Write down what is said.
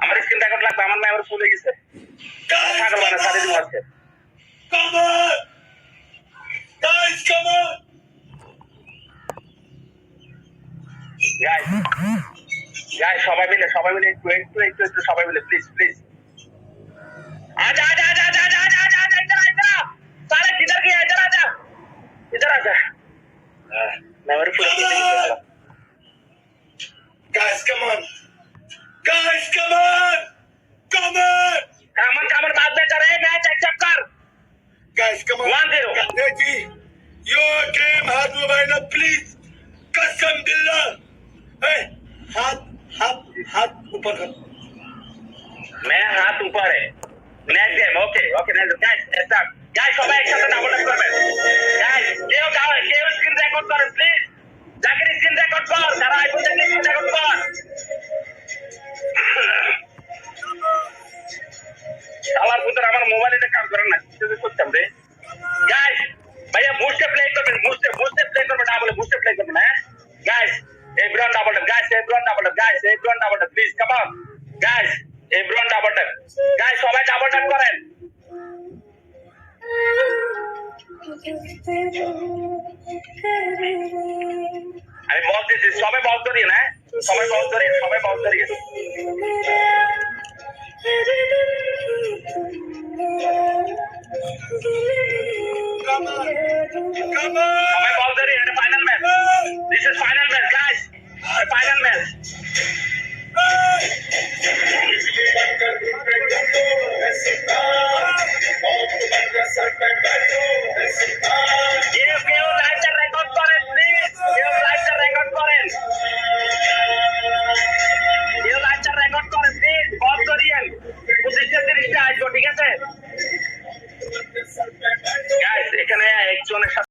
আমার screen record লাগবে, আমার মেয়ে আমার চলে গেছে। ছাগল মানে সারি দিব আজকে। Come on! Guys, come on! Guys সবাই মিলে একটু সবাই মিলে প্লিজ প্লিজ आजा आजा आजा आजा आजा आजा आजा आजा इधर इधर सारे किधर गया इधर आजा मैं मेरे पूरे Guys, come on! Guys, come on! Come on! कामन बाद में करे मैच एक्सेप्ट कर Guys, come on! 1-0 Ready? Your game, हाथ मोबाइल please. कसम दिल्ला. Hey, हाथ ऊपर कर. मैं हाथ ऊपर है next game okay guys start guys সবাই একসাথে ডাবল ট্যাপ করবেন গাইস কেউ স্ক্রিন রেকর্ড করেন প্লিজ জাকির স্ক্রিন রেকর্ড কর যারা আইফোন থেকে স্ক্রিন রেকর্ড কর শালার পুত্র আমার মোবাইলে কাজ করে না কিছু করতাম রে গাইস ভাইয়া বুস্টে প্লে করবেন বুস্টে প্লে করবেন না বলে বুস্টে প্লে করবেন হ্যাঁ guys everyone double tap please come on guys everyone double tap guys সবাই ডাবল ট্যাপ করেন আমি বল দিচ্ছি সবাই বল ধরিয়ে না সবাই বল ধরিয়ে Come on! সবাই বল ধরিয়ে এটা final match this is final match guys final match কেউ লাইভটা রেকর্ড করেন প্লিজ কেউ লাইভটা রেকর্ড করেন প্লিজ বল ধরিয়েন 25-30টা আসবো ঠিক আছে গাইস এখানে একজনের সাথে